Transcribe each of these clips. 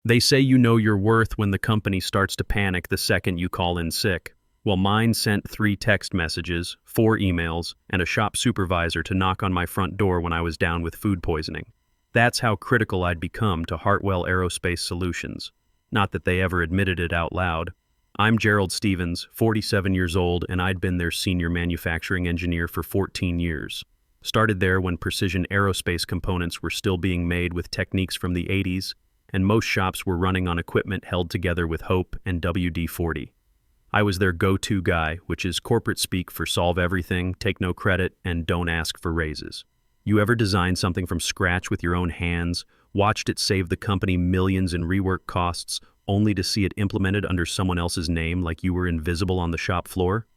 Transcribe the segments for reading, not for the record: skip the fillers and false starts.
They say you know your worth when the company starts to panic the second you call in sick. Well, mine sent 3 text messages, 4 emails, and a shop supervisor to knock on my front door when I was down with food poisoning. That's how critical I'd become to Hartwell Aerospace Solutions. Not that they ever admitted it out loud. I'm Gerald Stevens, 47 years old, and I'd been their senior manufacturing engineer for 14 years. Started there when precision aerospace components were still being made with techniques from the 80s, and most shops were running on equipment held together with HOPE and WD-40. I was their go-to guy, which is corporate speak for solve everything, take no credit, and don't ask for raises. You ever designed something from scratch with your own hands, watched it save the company millions in rework costs, only to see it implemented under someone else's name like you were invisible on the shop floor?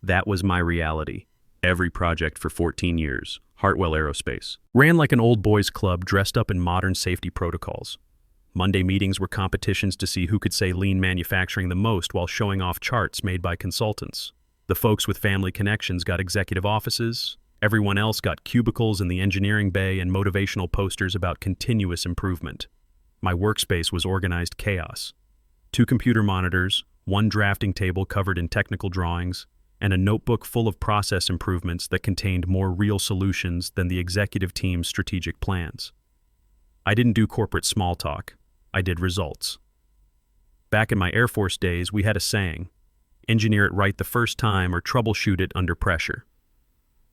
That was my reality. Every project for 14 years. Hartwell Aerospace. Ran like an old boys club dressed up in modern safety protocols. Monday meetings were competitions to see who could say lean manufacturing the most while showing off charts made by consultants. The folks with family connections got executive offices. Everyone else got cubicles in the engineering bay and motivational posters about continuous improvement. My workspace was organized chaos. 2 computer monitors, 1 drafting table covered in technical drawings, and a notebook full of process improvements that contained more real solutions than the executive team's strategic plans. I didn't do corporate small talk. I did results. Back in my Air Force days, we had a saying, engineer it right the first time or troubleshoot it under pressure.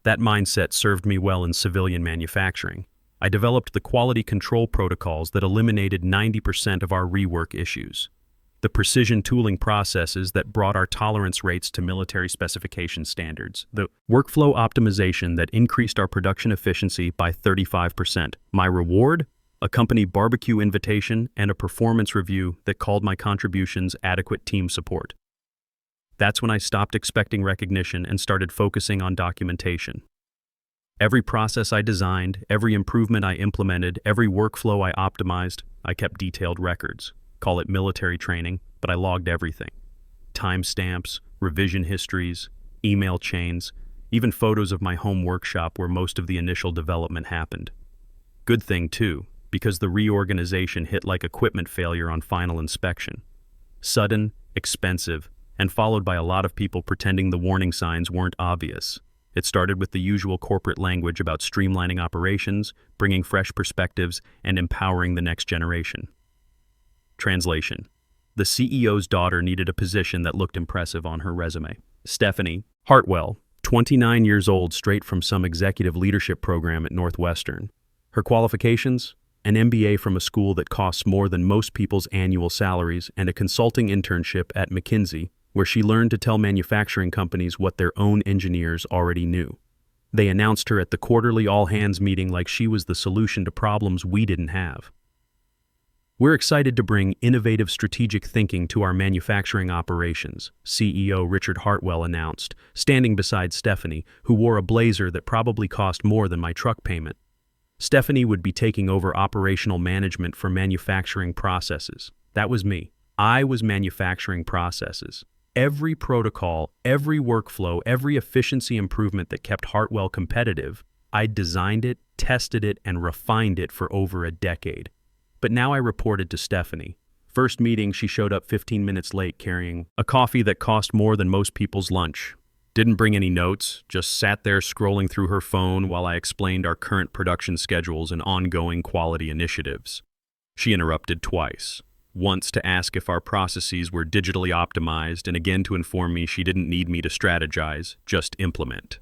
That mindset served me well in civilian manufacturing. I developed the quality control protocols that eliminated 90% of our rework issues. The precision tooling processes that brought our tolerance rates to military specification standards. The workflow optimization that increased our production efficiency by 35%. My reward? A company barbecue invitation and a performance review that called my contributions adequate team support. That's when I stopped expecting recognition and started focusing on documentation. Every process I designed, every improvement I implemented, every workflow I optimized, I kept detailed records. Call it military training, but I logged everything. Timestamps, revision histories, email chains, even photos of my home workshop where most of the initial development happened. Good thing, too, because the reorganization hit like equipment failure on final inspection. Sudden, expensive, and followed by a lot of people pretending the warning signs weren't obvious. It started with the usual corporate language about streamlining operations, bringing fresh perspectives, and empowering the next generation. Translation. The CEO's daughter needed a position that looked impressive on her resume. Stephanie Hartwell, 29 years old, straight from some executive leadership program at Northwestern. Her qualifications? An MBA from a school that costs more than most people's annual salaries, and a consulting internship at McKinsey, where she learned to tell manufacturing companies what their own engineers already knew. They announced her at the quarterly all-hands meeting like she was the solution to problems we didn't have. We're excited to bring innovative strategic thinking to our manufacturing operations, CEO Richard Hartwell announced, standing beside Stephanie, who wore a blazer that probably cost more than my truck payment. Stephanie would be taking over operational management for manufacturing processes. That was me. I was manufacturing processes. Every protocol, every workflow, every efficiency improvement that kept Hartwell competitive, I'd designed it, tested it, and refined it for over a decade. But now I reported to Stephanie. First meeting, she showed up 15 minutes late carrying a coffee that cost more than most people's lunch. Didn't bring any notes, just sat there scrolling through her phone while I explained our current production schedules and ongoing quality initiatives. She interrupted twice. Once to ask if our processes were digitally optimized, and again to inform me she didn't need me to strategize, just implement.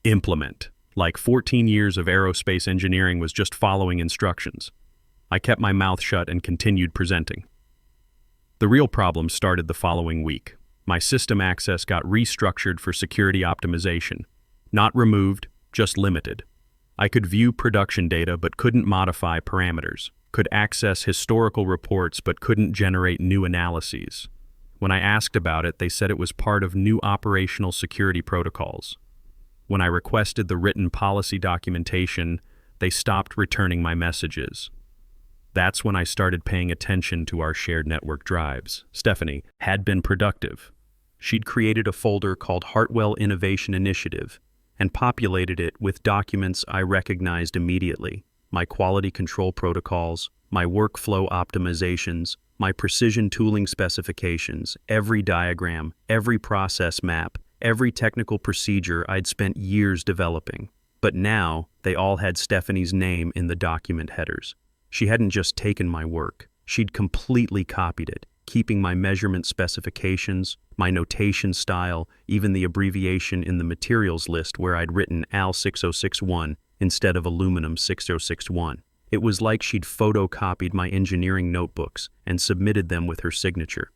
Implement. Like 14 years of aerospace engineering was just following instructions. I kept my mouth shut and continued presenting. The real problem started the following week. My system access got restructured for security optimization. Not removed, just limited. I could view production data but couldn't modify parameters, could access historical reports but couldn't generate new analyses. When I asked about it, they said it was part of new operational security protocols. When I requested the written policy documentation, they stopped returning my messages. That's when I started paying attention to our shared network drives. Stephanie had been productive. She'd created a folder called Hartwell Innovation Initiative and populated it with documents I recognized immediately, my quality control protocols, My workflow optimizations, my precision tooling specifications, every diagram, every process map, every technical procedure I'd spent years developing. But now, they all had Stephanie's name in the document headers. She hadn't just taken my work, she'd completely copied it, keeping my measurement specifications, my notation style, even the abbreviation in the materials list where I'd written AL 6061 instead of aluminum 6061. It was like she'd photocopied my engineering notebooks and submitted them with her signature.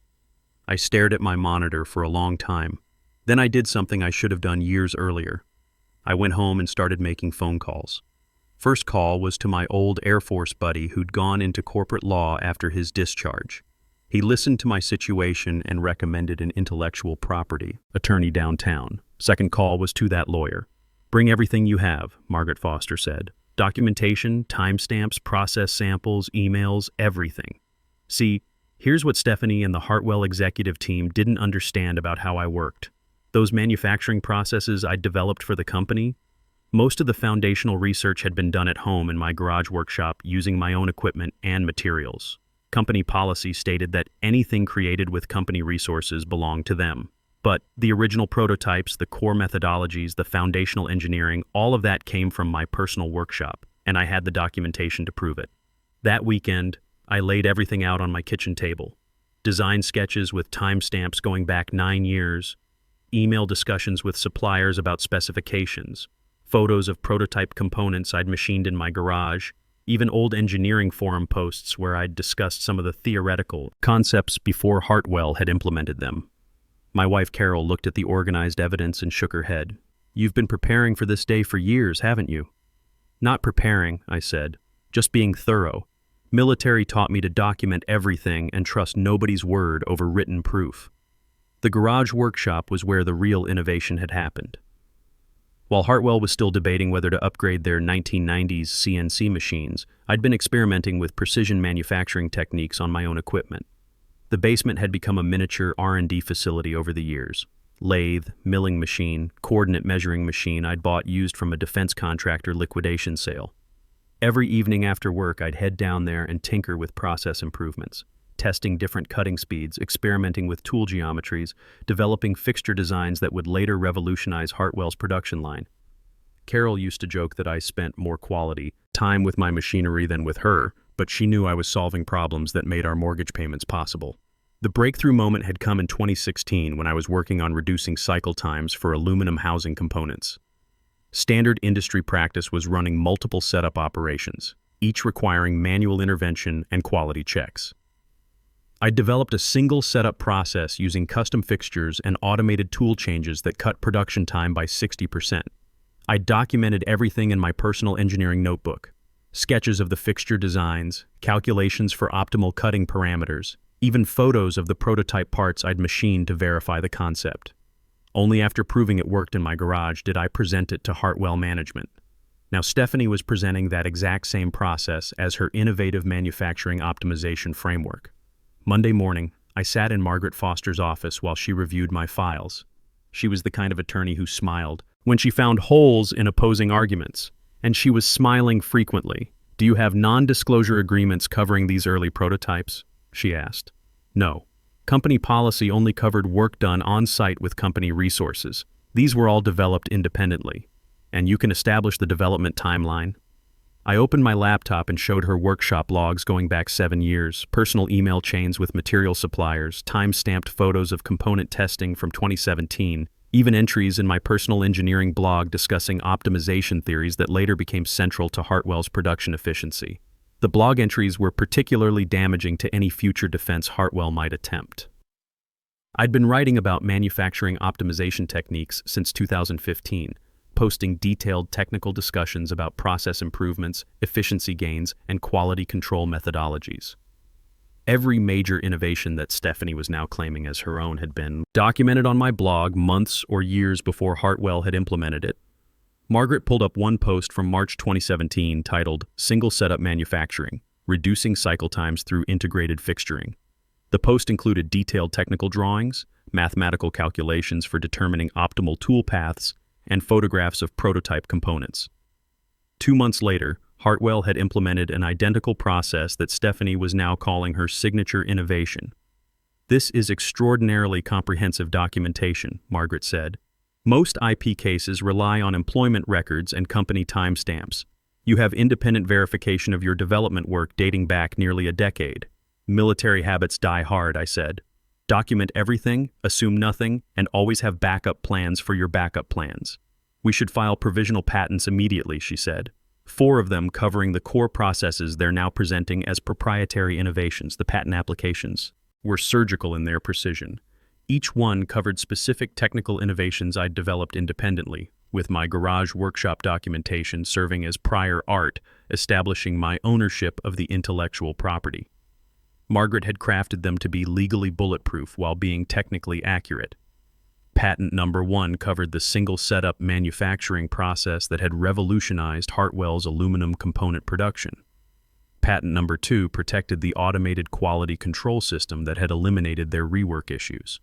I stared at my monitor for a long time. Then I did something I should have done years earlier. I went home and started making phone calls. First call was to my old Air Force buddy who'd gone into corporate law after his discharge. He listened to my situation and recommended an intellectual property attorney downtown. Second call was to that lawyer. "Bring everything you have," Margaret Foster said. "Documentation, timestamps, process samples, emails, everything." See, here's what Stephanie and the Hartwell executive team didn't understand about how I worked. Those manufacturing processes I'd developed for the company, most of the foundational research had been done at home in my garage workshop using my own equipment and materials. Company policy stated that anything created with company resources belonged to them. But the original prototypes, the core methodologies, the foundational engineering, all of that came from my personal workshop, and I had the documentation to prove it. That weekend, I laid everything out on my kitchen table. Design sketches with timestamps going back 9 years, email discussions with suppliers about specifications, photos of prototype components I'd machined in my garage, even old engineering forum posts where I'd discussed some of the theoretical concepts before Hartwell had implemented them. My wife Carol looked at the organized evidence and shook her head. "You've been preparing for this day for years, haven't you?" "Not preparing," I said, "just being thorough. Military taught me to document everything and trust nobody's word over written proof." The garage workshop was where the real innovation had happened. While Hartwell was still debating whether to upgrade their 1990s CNC machines, I'd been experimenting with precision manufacturing techniques on my own equipment. The basement had become a miniature R&D facility over the years. Lathe, milling machine, coordinate measuring machine I'd bought used from a defense contractor liquidation sale. Every evening after work, I'd head down there and tinker with process improvements, testing different cutting speeds, experimenting with tool geometries, developing fixture designs that would later revolutionize Hartwell's production line. Carol used to joke that I spent more quality time with my machinery than with her, but she knew I was solving problems that made our mortgage payments possible. The breakthrough moment had come in 2016 when I was working on reducing cycle times for aluminum housing components. Standard industry practice was running multiple setup operations, each requiring manual intervention and quality checks. I developed a single setup process using custom fixtures and automated tool changes that cut production time by 60%. I documented everything in my personal engineering notebook. Sketches of the fixture designs, calculations for optimal cutting parameters, even photos of the prototype parts I'd machined to verify the concept. Only after proving it worked in my garage did I present it to Hartwell management. Now Stephanie was presenting that exact same process as her innovative manufacturing optimization framework. Monday morning, I sat in Margaret Foster's office while she reviewed my files. She was the kind of attorney who smiled when she found holes in opposing arguments, and she was smiling frequently. "Do you have non-disclosure agreements covering these early prototypes?" she asked. "No. Company policy only covered work done on-site with company resources. These were all developed independently. And you can establish the development timeline." I opened my laptop and showed her workshop logs going back 7 years, personal email chains with material suppliers, time-stamped photos of component testing from 2017, even entries in my personal engineering blog discussing optimization theories that later became central to Hartwell's production efficiency. The blog entries were particularly damaging to any future defense Hartwell might attempt. I'd been writing about manufacturing optimization techniques since 2015, posting detailed technical discussions about process improvements, efficiency gains, and quality control methodologies. Every major innovation that Stephanie was now claiming as her own had been documented on my blog months or years before Hartwell had implemented it. Margaret pulled up one post from March 2017 titled "Single Setup Manufacturing: Reducing Cycle Times Through Integrated Fixturing." The post included detailed technical drawings, mathematical calculations for determining optimal tool paths, and photographs of prototype components. 2 months later, Hartwell had implemented an identical process that Stephanie was now calling her signature innovation. "This is extraordinarily comprehensive documentation," Margaret said. "Most IP cases rely on employment records and company timestamps. You have independent verification of your development work dating back nearly a decade." "Military habits die hard," I said. "Document everything, assume nothing, and always have backup plans for your backup plans." "We should file provisional patents immediately," she said. 4 of them covering the core processes they're now presenting as proprietary innovations. The patent applications were surgical in their precision. Each one covered specific technical innovations I'd developed independently, with my garage workshop documentation serving as prior art, establishing my ownership of the intellectual property. Margaret had crafted them to be legally bulletproof while being technically accurate. Patent number 1 covered the single setup manufacturing process that had revolutionized Hartwell's aluminum component production. Patent number 2 protected the automated quality control system that had eliminated their rework issues.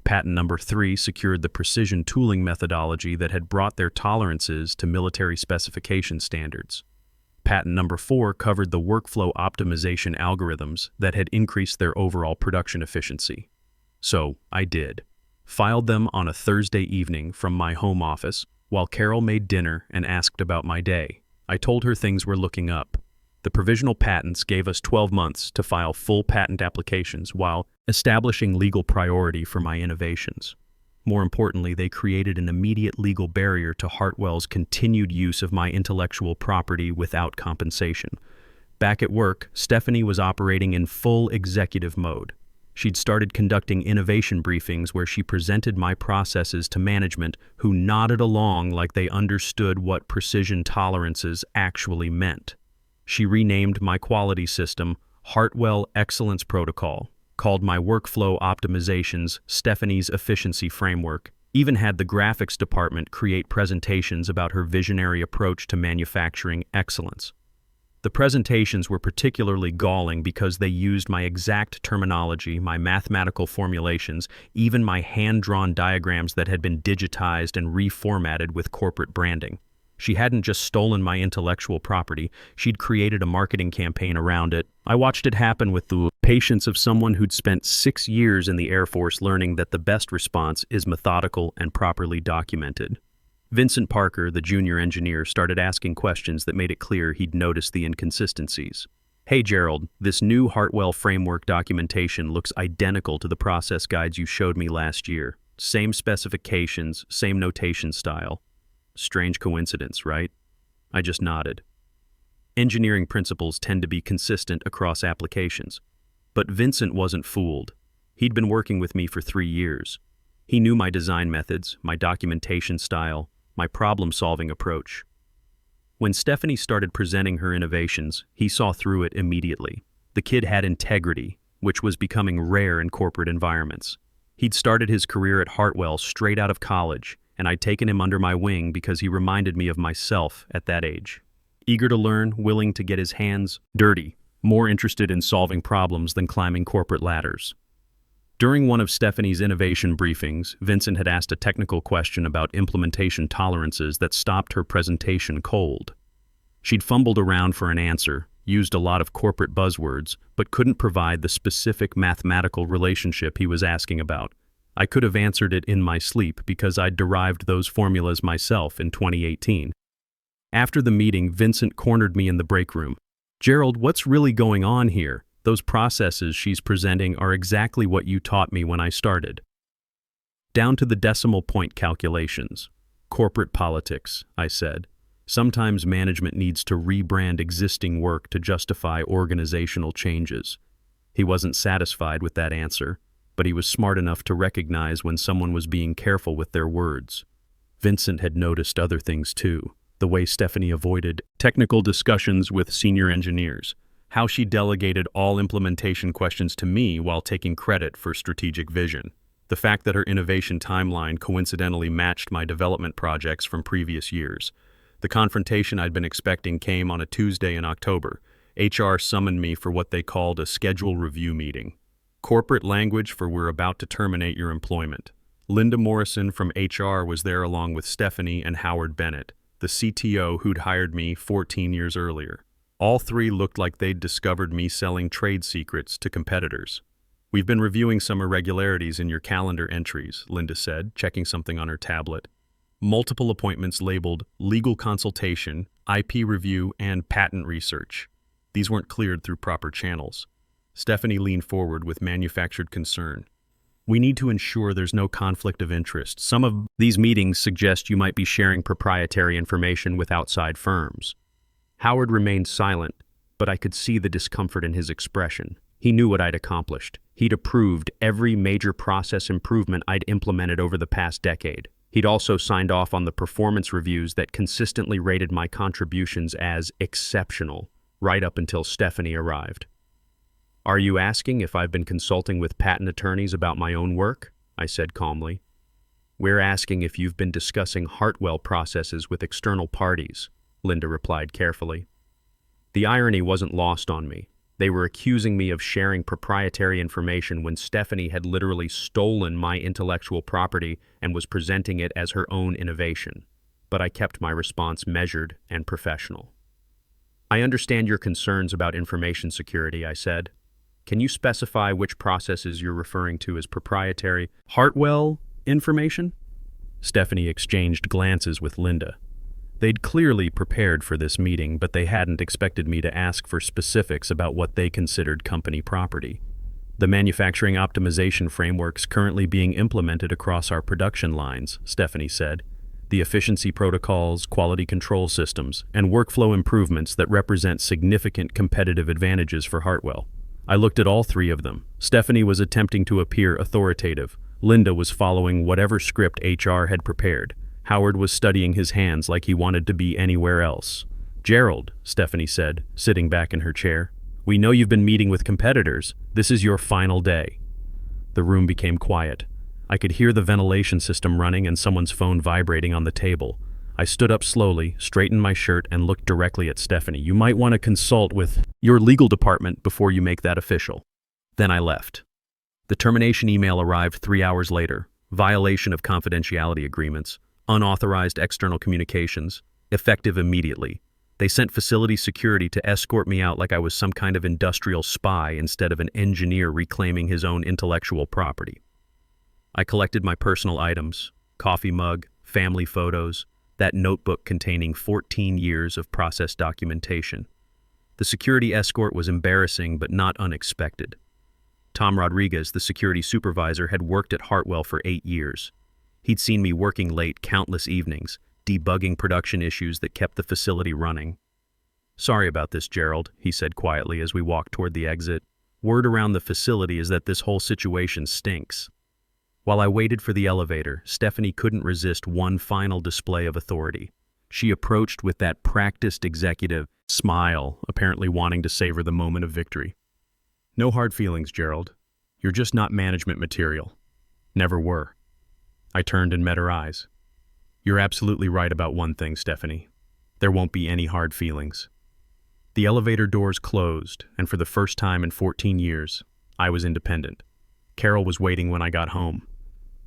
Patent number 3 secured the precision tooling methodology that had brought their tolerances to military specification standards. Patent number 4 covered the workflow optimization algorithms that had increased their overall production efficiency. So, I did. Filed them on a Thursday evening from my home office while Carol made dinner and asked about my day. I told her things were looking up. The provisional patents gave us 12 months to file full patent applications while establishing legal priority for my innovations. More importantly, they created an immediate legal barrier to Hartwell's continued use of my intellectual property without compensation. Back at work, Stephanie was operating in full executive mode. She'd started conducting innovation briefings where she presented my processes to management, who nodded along like they understood what precision tolerances actually meant. She renamed my quality system Hartwell Excellence Protocol, called my workflow optimizations Stephanie's Efficiency Framework, even had the graphics department create presentations about her visionary approach to manufacturing excellence. The presentations were particularly galling because they used my exact terminology, my mathematical formulations, even my hand-drawn diagrams that had been digitized and reformatted with corporate branding. She hadn't just stolen my intellectual property, she'd created a marketing campaign around it. I watched it happen with the patience of someone who'd spent 6 years in the Air Force learning that the best response is methodical and properly documented. Vincent Parker, the junior engineer, started asking questions that made it clear he'd noticed the inconsistencies. "Hey Gerald, this new Hartwell framework documentation looks identical to the process guides you showed me last year. Same specifications, same notation style. Strange coincidence, right?" I just nodded. Engineering principles tend to be consistent across applications. But Vincent wasn't fooled. He'd been working with me for 3 years. He knew my design methods, my documentation style, my problem-solving approach. When Stephanie started presenting her innovations, he saw through it immediately. The kid had integrity, which was becoming rare in corporate environments. He'd started his career at Hartwell straight out of college, and I'd taken him under my wing because he reminded me of myself at that age. Eager to learn, willing to get his hands dirty, more interested in solving problems than climbing corporate ladders. During one of Stephanie's innovation briefings, Vincent had asked a technical question about implementation tolerances that stopped her presentation cold. She'd fumbled around for an answer, used a lot of corporate buzzwords, but couldn't provide the specific mathematical relationship he was asking about. I could have answered it in my sleep because I'd derived those formulas myself in 2018. After the meeting, Vincent cornered me in the break room. "Gerald, what's really going on here? Those processes she's presenting are exactly what you taught me when I started." "Down to the decimal point calculations. Corporate politics," I said. "Sometimes management needs to rebrand existing work to justify organizational changes." He wasn't satisfied with that answer, but he was smart enough to recognize when someone was being careful with their words. Vincent had noticed other things too. The way Stephanie avoided technical discussions with senior engineers. How she delegated all implementation questions to me while taking credit for strategic vision. The fact that her innovation timeline coincidentally matched my development projects from previous years. The confrontation I'd been expecting came on a Tuesday in October. HR summoned me for what they called a schedule review meeting. Corporate language for "we're about to terminate your employment." Linda Morrison from HR was there along with Stephanie and Howard Bennett, the CTO who'd hired me 14 years earlier. All three looked like they'd discovered me selling trade secrets to competitors. "We've been reviewing some irregularities in your calendar entries," Linda said, checking something on her tablet. "Multiple appointments labeled legal consultation, IP review, and patent research. These weren't cleared through proper channels." Stephanie leaned forward with manufactured concern. "We need to ensure there's no conflict of interest. Some of these meetings suggest you might be sharing proprietary information with outside firms." Howard remained silent, but I could see the discomfort in his expression. He knew what I'd accomplished. He'd approved every major process improvement I'd implemented over the past decade. He'd also signed off on the performance reviews that consistently rated my contributions as exceptional, right up until Stephanie arrived. "Are you asking if I've been consulting with patent attorneys about my own work?" I said calmly. "We're asking if you've been discussing Hartwell processes with external parties," Linda replied carefully. The irony wasn't lost on me. They were accusing me of sharing proprietary information when Stephanie had literally stolen my intellectual property and was presenting it as her own innovation. But I kept my response measured and professional. "I understand your concerns about information security," I said. "Can you specify which processes you're referring to as proprietary Hartwell information?" Stephanie exchanged glances with Linda. They'd clearly prepared for this meeting, but they hadn't expected me to ask for specifics about what they considered company property. "The manufacturing optimization frameworks currently being implemented across our production lines," Stephanie said. "The efficiency protocols, quality control systems, and workflow improvements that represent significant competitive advantages for Hartwell." I looked at all three of them. Stephanie was attempting to appear authoritative. Linda was following whatever script HR had prepared. Howard was studying his hands like he wanted to be anywhere else. "Gerald," Stephanie said, sitting back in her chair, "we know you've been meeting with competitors. This is your final day." The room became quiet. I could hear the ventilation system running and someone's phone vibrating on the table. I stood up slowly, straightened my shirt, and looked directly at Stephanie. "You might want to consult with your legal department before you make that official." Then I left. The termination email arrived 3 hours later. Violation of confidentiality agreements. Unauthorized external communications, effective immediately. They sent facility security to escort me out like I was some kind of industrial spy instead of an engineer reclaiming his own intellectual property. I collected my personal items, coffee mug, family photos, that notebook containing 14 years of process documentation. The security escort was embarrassing but not unexpected. Tom Rodriguez, the security supervisor, had worked at Hartwell for 8 years. He'd seen me working late countless evenings, debugging production issues that kept the facility running. "Sorry about this, Gerald," he said quietly as we walked toward the exit. "Word around the facility is that this whole situation stinks." While I waited for the elevator, Stephanie couldn't resist one final display of authority. She approached with that practiced executive smile, apparently wanting to savor the moment of victory. "No hard feelings, Gerald. You're just not management material. Never were." I turned and met her eyes. "You're absolutely right about one thing, Stephanie. There won't be any hard feelings." The elevator doors closed, and for the first time in 14 years, I was independent. Carol was waiting when I got home.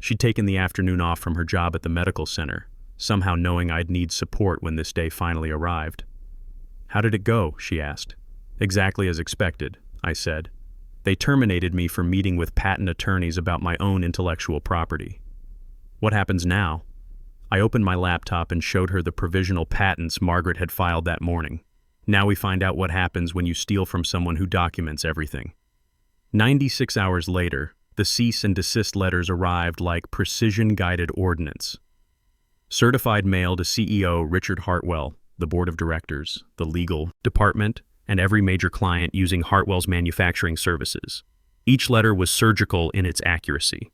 She'd taken the afternoon off from her job at the medical center, somehow knowing I'd need support when this day finally arrived. "How did it go?" she asked. "Exactly as expected," I said. "They terminated me for meeting with patent attorneys about my own intellectual property." "What happens now?" I opened my laptop and showed her the provisional patents Margaret had filed that morning. Now we find out what happens when you steal from someone who documents everything. 96 hours later, the cease and desist letters arrived like precision-guided ordnance. Certified mail to CEO Richard Hartwell, the board of directors, the legal department, and every major client using Hartwell's manufacturing services. Each letter was surgical in its accuracy.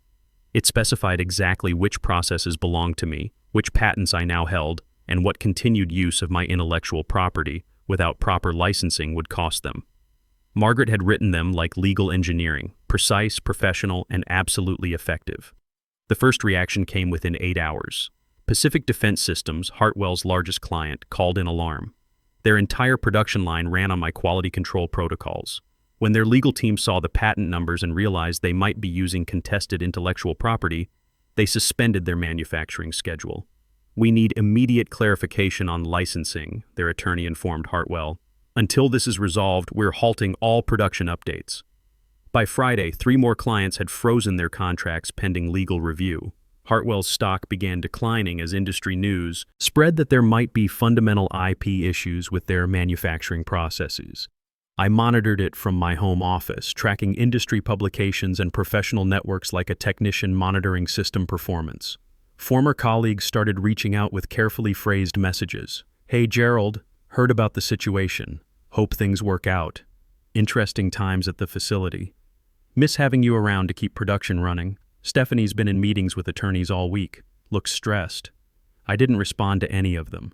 It specified exactly which processes belonged to me, which patents I now held, and what continued use of my intellectual property without proper licensing would cost them. Margaret had written them like legal engineering, precise, professional, and absolutely effective. The first reaction came within 8 hours. Pacific Defense Systems, Hartwell's largest client, called in alarm. Their entire production line ran on my quality control protocols. When their legal team saw the patent numbers and realized they might be using contested intellectual property, they suspended their manufacturing schedule. We need immediate clarification on licensing, their attorney informed Hartwell. Until this is resolved, we're halting all production updates. By Friday, 3 more clients had frozen their contracts pending legal review. Hartwell's stock began declining as industry news spread that there might be fundamental IP issues with their manufacturing processes. I monitored it from my home office, tracking industry publications and professional networks like a technician monitoring system performance. Former colleagues started reaching out with carefully phrased messages. "Hey Gerald, heard about the situation. Hope things work out. Interesting times at the facility. Miss having you around to keep production running. Stephanie's been in meetings with attorneys all week. Looks stressed." I didn't respond to any of them.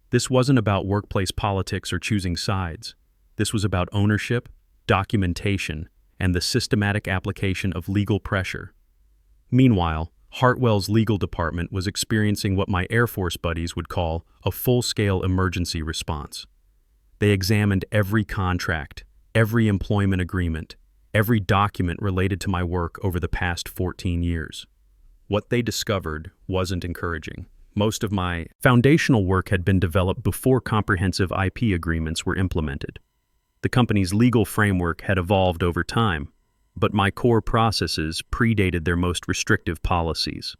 This wasn't about workplace politics or choosing sides. This was about ownership, documentation, and the systematic application of legal pressure. Meanwhile, Hartwell's legal department was experiencing what my Air Force buddies would call a full-scale emergency response. They examined every contract, every employment agreement, every document related to my work over the past 14 years. What they discovered wasn't encouraging. Most of my foundational work had been developed before comprehensive IP agreements were implemented. The company's legal framework had evolved over time, but my core processes predated their most restrictive policies.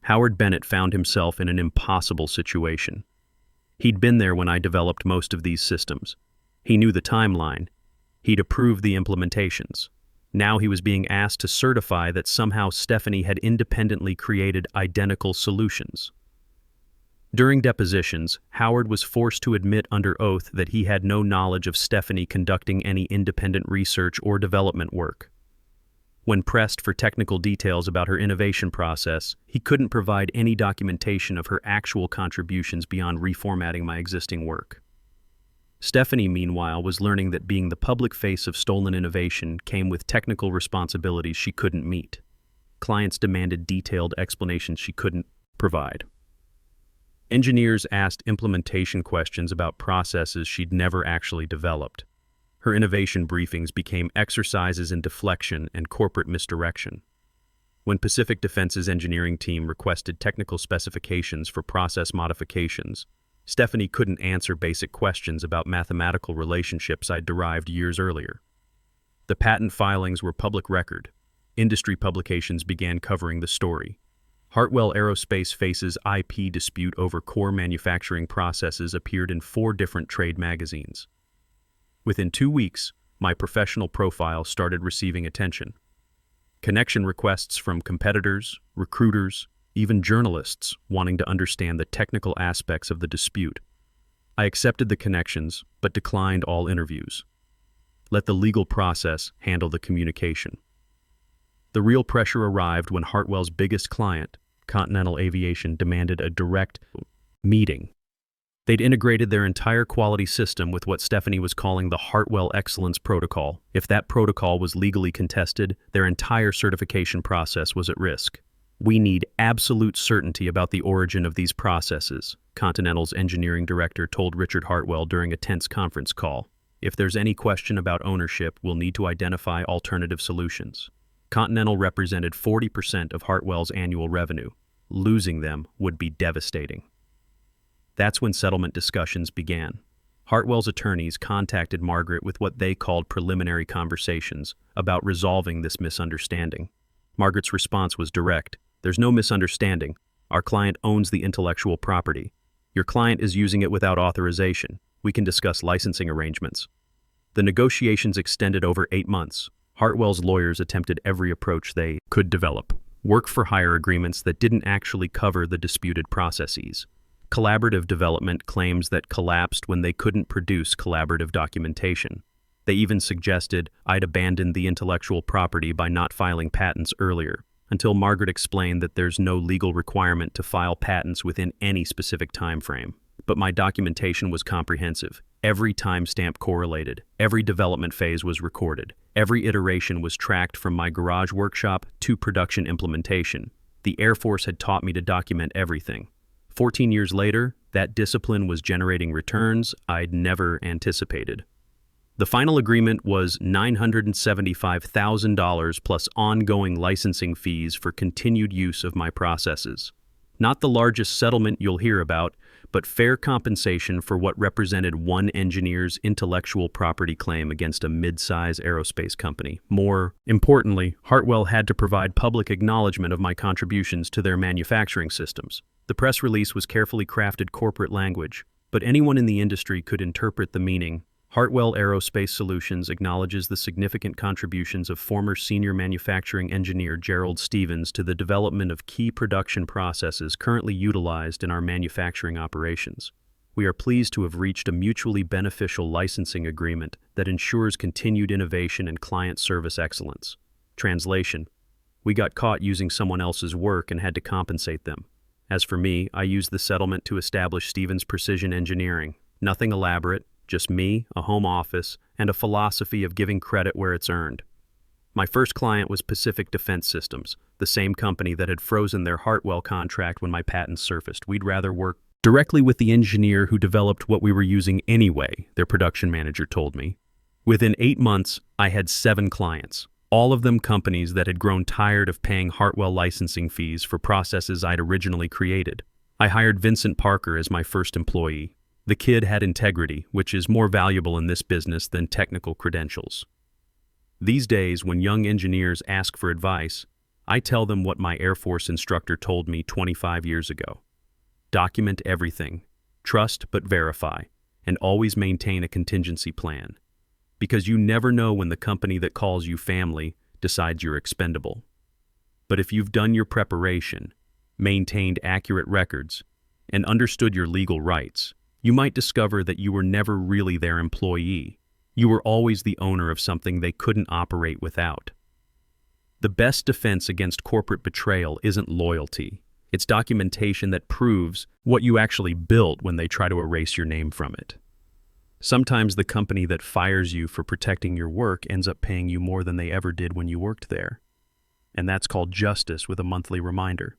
Howard Bennett found himself in an impossible situation. He'd been there when I developed most of these systems. He knew the timeline. He'd approved the implementations. Now he was being asked to certify that somehow Stephanie had independently created identical solutions. During depositions, Howard was forced to admit under oath that he had no knowledge of Stephanie conducting any independent research or development work. When pressed for technical details about her innovation process, he couldn't provide any documentation of her actual contributions beyond reformatting my existing work. Stephanie, meanwhile, was learning that being the public face of stolen innovation came with technical responsibilities she couldn't meet. Clients demanded detailed explanations she couldn't provide. Engineers asked implementation questions about processes she'd never actually developed. Her innovation briefings became exercises in deflection and corporate misdirection. When Pacific Defense's engineering team requested technical specifications for process modifications, Stephanie couldn't answer basic questions about mathematical relationships I'd derived years earlier. The patent filings were public record. Industry publications began covering the story. Hartwell Aerospace faces IP dispute over core manufacturing processes appeared in 4 different trade magazines. Within 2 weeks, my professional profile started receiving attention. Connection requests from competitors, recruiters, even journalists wanting to understand the technical aspects of the dispute. I accepted the connections, but declined all interviews. Let the legal process handle the communication. The real pressure arrived when Hartwell's biggest client, Continental Aviation, demanded a direct meeting. They'd integrated their entire quality system with what Stephanie was calling the Hartwell Excellence Protocol. If that protocol was legally contested, their entire certification process was at risk. "We need absolute certainty about the origin of these processes," Continental's engineering director told Richard Hartwell during a tense conference call. "If there's any question about ownership, we'll need to identify alternative solutions." Continental represented 40% of Hartwell's annual revenue. Losing them would be devastating. That's when settlement discussions began. Hartwell's attorneys contacted Margaret with what they called preliminary conversations about resolving this misunderstanding. Margaret's response was direct. "There's no misunderstanding. Our client owns the intellectual property. Your client is using it without authorization. We can discuss licensing arrangements." The negotiations extended over 8 months. Hartwell's lawyers attempted every approach they could develop. Work-for-hire agreements that didn't actually cover the disputed processes. Collaborative development claims that collapsed when they couldn't produce collaborative documentation. They even suggested I'd abandoned the intellectual property by not filing patents earlier, until Margaret explained that there's no legal requirement to file patents within any specific time frame. But my documentation was comprehensive. Every timestamp correlated. Every development phase was recorded. Every iteration was tracked from my garage workshop to production implementation. The Air Force had taught me to document everything. 14 years later, that discipline was generating returns I'd never anticipated. The final agreement was $975,000 plus ongoing licensing fees for continued use of my processes. Not the largest settlement you'll hear about, but fair compensation for what represented one engineer's intellectual property claim against a mid-size aerospace company. More importantly, Hartwell had to provide public acknowledgement of my contributions to their manufacturing systems. The press release was carefully crafted corporate language, but anyone in the industry could interpret the meaning. Hartwell Aerospace Solutions acknowledges the significant contributions of former senior manufacturing engineer Gerald Stevens to the development of key production processes currently utilized in our manufacturing operations. We are pleased to have reached a mutually beneficial licensing agreement that ensures continued innovation and client service excellence. Translation: we got caught using someone else's work and had to compensate them. As for me, I used the settlement to establish Stevens Precision Engineering. Nothing elaborate. Just me, a home office, and a philosophy of giving credit where it's earned. My first client was Pacific Defense Systems, the same company that had frozen their Hartwell contract when my patents surfaced. We'd rather work directly with the engineer who developed what we were using anyway, their production manager told me. Within 8 months, I had 7 clients, all of them companies that had grown tired of paying Hartwell licensing fees for processes I'd originally created. I hired Vincent Parker as my first employee. The kid had integrity, which is more valuable in this business than technical credentials. These days, when young engineers ask for advice, I tell them what my Air Force instructor told me 25 years ago. Document everything, trust but verify, and always maintain a contingency plan. Because you never know when the company that calls you family decides you're expendable. But if you've done your preparation, maintained accurate records, and understood your legal rights, you might discover that you were never really their employee. You were always the owner of something they couldn't operate without. The best defense against corporate betrayal isn't loyalty. It's documentation that proves what you actually built when they try to erase your name from it. Sometimes the company that fires you for protecting your work ends up paying you more than they ever did when you worked there. And that's called justice with a monthly reminder.